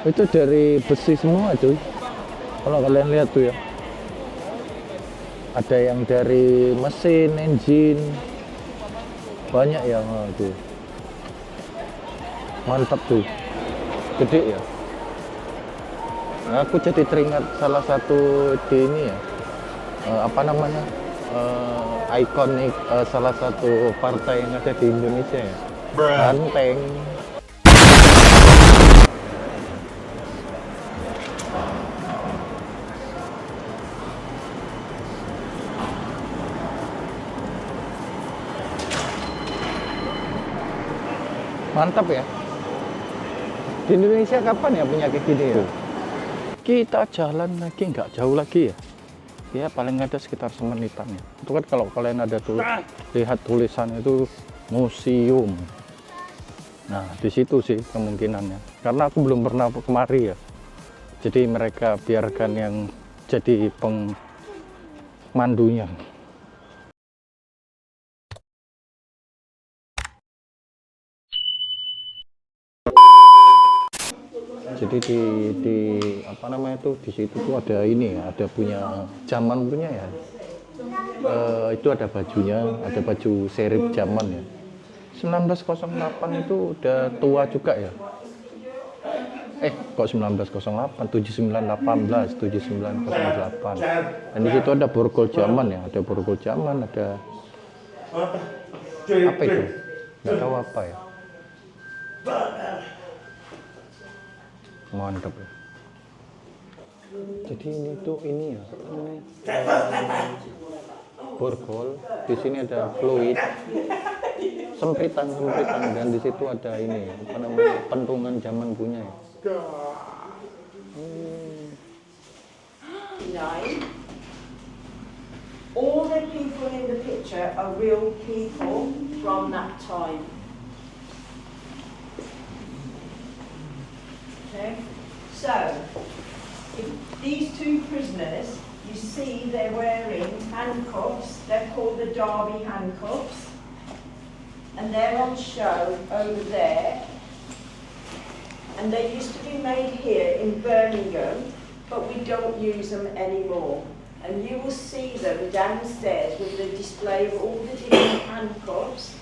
Itu dari besi semua cuy. Kalau kalian lihat tuh ya. Ada yang dari mesin, engine. Banyak yang tuh. Mantap tuh. Gede ya. Nah, aku jadi teringat salah satu di ini ya. Apa namanya? Ikonik salah satu partai yang ada di Indonesia ya. Banteng. Mantap ya. Di Indonesia kapan ya punya kayak gini ya? Kita jalan lagi nggak jauh lagi ya. Ya paling ada sekitar semenitan ya. Itu kan kalau kalian ada tuh lihat tulisan itu museum. Nah di situ sih kemungkinannya. Karena aku belum pernah kemari ya. Jadi mereka biarkan yang jadi pemandunya. Jadi di apa namanya itu di situ tuh ada ini ya, ada punya zaman punya ya. Itu ada bajunya, ada baju seri zaman ya. 1908 itu udah tua juga ya. Kok 1908, 7918, 7908. Dan di situ ada borgol zaman ya, ada borgol zaman, ada apa itu? Nggak tahu apa ya. Mantap ya. Jadi ini tuh ini ya, borgol. Di sini ada fluid, sempritan, dan di situ ada ini apa namanya pentungan zaman punya ya. All the people in the picture are real people from that time. Okay, so if these two prisoners, you see they're wearing handcuffs. They're called the Derby handcuffs, and they're on show over there. And they used to be made here in Birmingham, but we don't use them anymore. And you will see them downstairs with the display of all the different handcuffs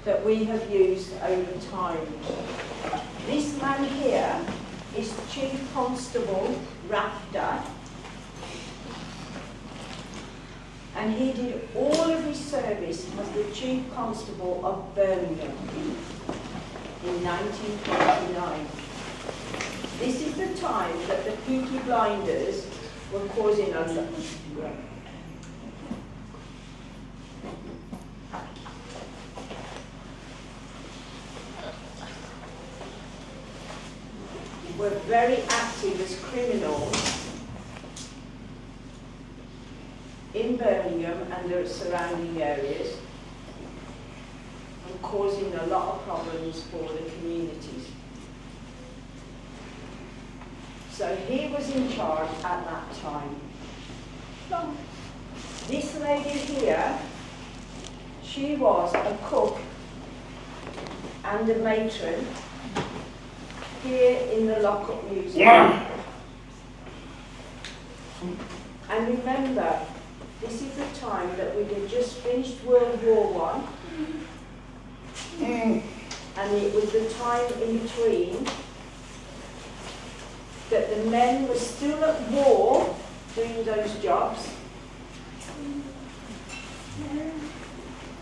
that we have used over time. This man here is Chief Constable Rafter, and he did all of his service as the Chief Constable of Birmingham in 1929. This is the time that the Peaky blinders were causing us. Were very active as criminals in Birmingham and the surrounding areas, and causing a lot of problems for the communities. So he was in charge at that time. This lady here, she was a cook and a matron here in the Lockup Museum. And remember, this is the time that we had just finished World War I, and it was the time in between that the men were still at war doing those jobs.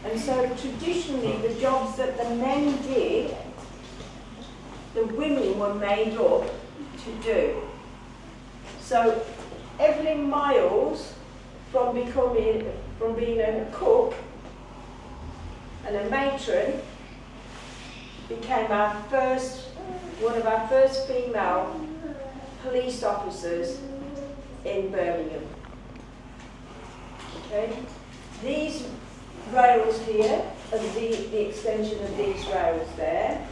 And so traditionally the jobs that the men did, the women were made up to do. So Evelyn Miles, from being a cook and a matron, became one of our first female police officers in Birmingham. Okay, these rails here, and the extension of these rails there.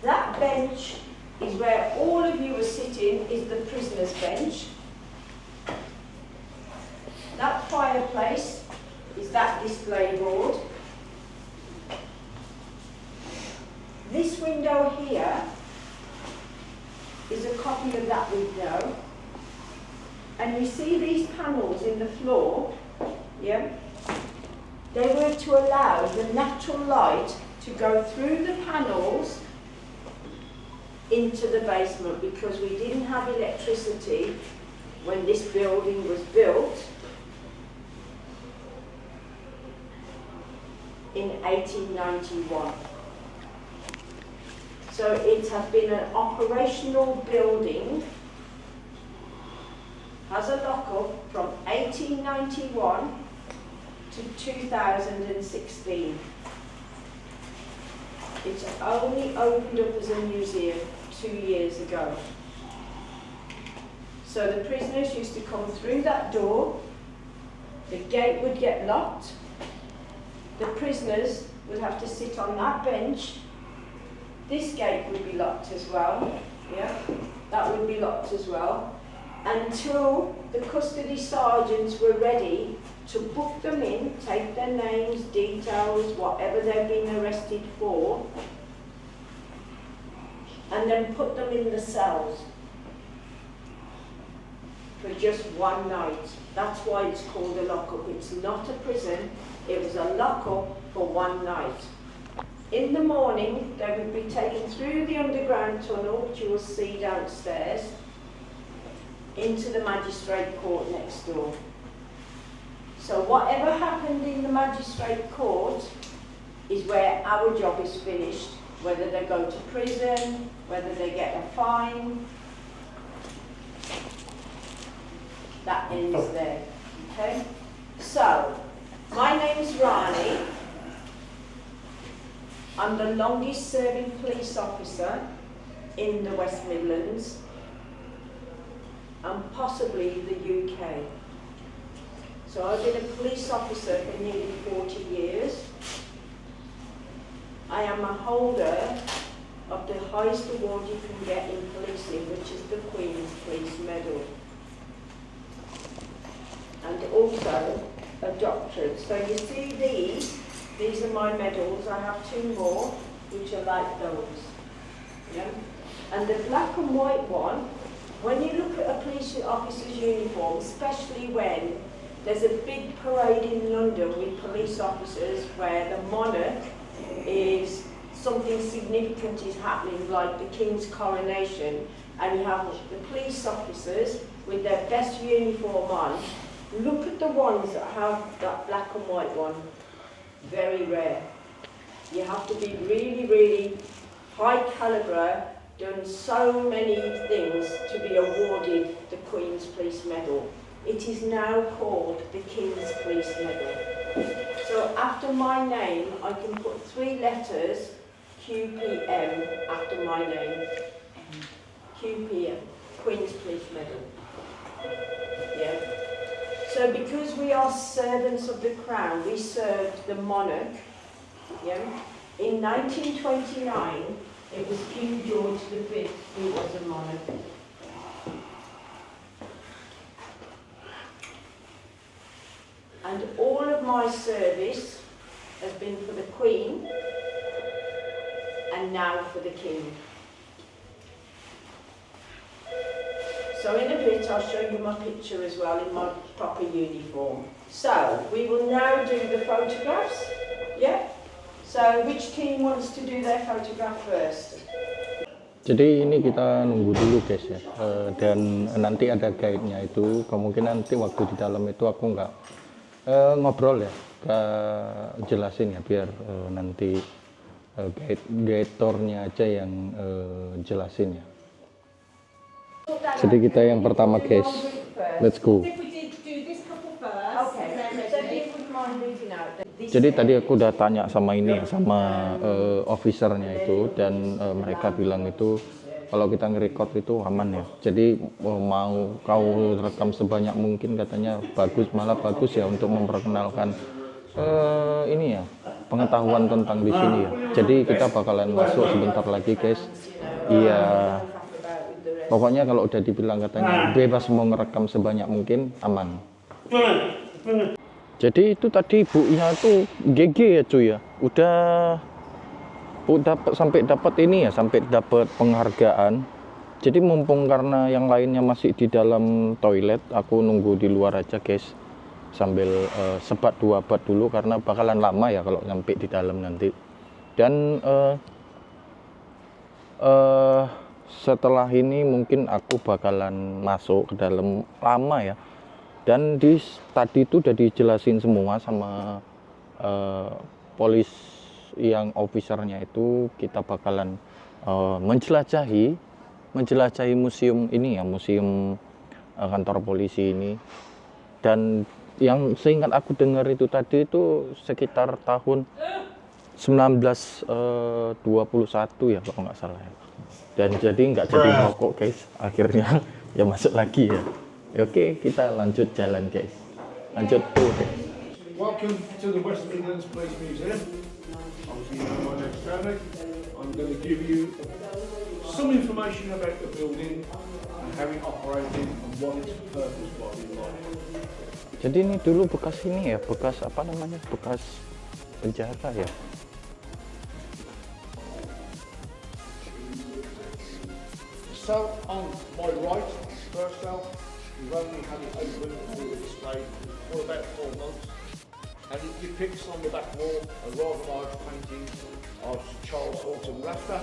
That bench is where all of you are sitting, is the prisoner's bench. That fireplace is that display board. This window here There's a copy of that window. And you see these panels in the floor, yeah? They were to allow the natural light to go through the panels into the basement because we didn't have electricity when this building was built in 1891. So it has been an operational building, has a lockup from 1891 to 2016. It's only opened up as a museum 2 years ago. So the prisoners used to come through that door, the gate would get locked, the prisoners would have to sit on that bench, this gate would be locked as well, yeah, that would be locked as well, until the custody sergeants were ready to book them in, take their names, details, whatever they've been arrested for, and then put them in the cells for just one night. That's why it's called a lockup. It's not a prison, it was a lockup for one night. In the morning, they would be taken through the underground tunnel, which you will see downstairs, into the magistrate court next door. So whatever happened in the magistrate court is where our job is finished, whether they go to prison, whether they get a fine, that ends there, okay? So, my name's Rani. I'm the longest serving police officer in the West Midlands and possibly the UK. So I've been a police officer for nearly 40 years. I am a holder of the highest award you can get in policing, which is the Queen's Police Medal. And also a doctorate. So you see these are my medals. I have 2 more, which are like those. Yeah? And the black and white one, when you look at a police officer's uniform, especially when there's a big parade in London with police officers where the monarch is, something significant is happening, like the King's coronation, and you have the police officers with their best uniform on. Look at the ones that have that black and white one. Very rare. You have to be really, really high calibre, done so many things to be awarded the Queen's Police Medal. It is now called the King's Police Medal. So after my name, I can put 3 letters, QPM, after my name. QPM, Queen's Police Medal. Yeah. So because we are servants of the Crown, we served the monarch. Yeah. In 1929, it was King George V who was a monarch. And all of my service has been for the Queen and now for the King. So in a bit I'll show you my picture as well in my proper uniform. So we will now do the photographs. Yeah? So which team wants to do their photograph first? Jadi ini kita nunggu dulu guys ya, dan nanti ada guide-nya itu, kemungkinan nanti waktu di dalam itu aku nggak ngobrol ya, nggak jelasin ya, biar nanti guide-nya aja yang jelasin ya. Jadi kita yang pertama guys, let's go. Jadi tadi aku udah tanya sama ini, sama officernya itu, dan mereka bilang itu kalau kita nge-record itu aman ya. Jadi mau kau rekam sebanyak mungkin, katanya bagus, malah bagus ya untuk memperkenalkan ini ya, pengetahuan tentang di sini ya. Jadi kita bakalan masuk sebentar lagi guys. Iya, pokoknya kalau udah dibilang katanya bebas mau ngerekam sebanyak mungkin, aman. Jadi itu tadi ibunya tuh GG ya cuy ya, udah sampai dapat ini ya, sampai dapat penghargaan Jadi mumpung karena yang lainnya masih di dalam toilet, aku nunggu di luar aja guys, sambil sebat dua bat dulu karena bakalan lama ya kalau nyampe di dalam nanti. Dan setelah ini mungkin aku bakalan masuk ke dalam lama ya. Dan tadi itu udah dijelasin semua sama polis yang officernya itu, kita bakalan menjelajahi museum ini ya, museum kantor polisi ini. Dan yang seingat aku dengar itu tadi itu sekitar tahun 1921 ya kalau nggak salah ya. Dan jadi nggak jadi merokok guys, akhirnya ya masuk lagi ya. Oke, kita lanjut jalan guys, lanjut tuh deh. Welcome to the West Midlands Police Museum. Obviously, my name's Tony. I'm going to give you some information about the building and how it operated and what its purpose was in life. Jadi ini dulu bekas ini ya, bekas apa namanya, bekas penjara ya. So on my right, first cell, we've only had it open for the display for about 4 months, and it depicts on the back wall a rather large painting of Charles Horton Rafter.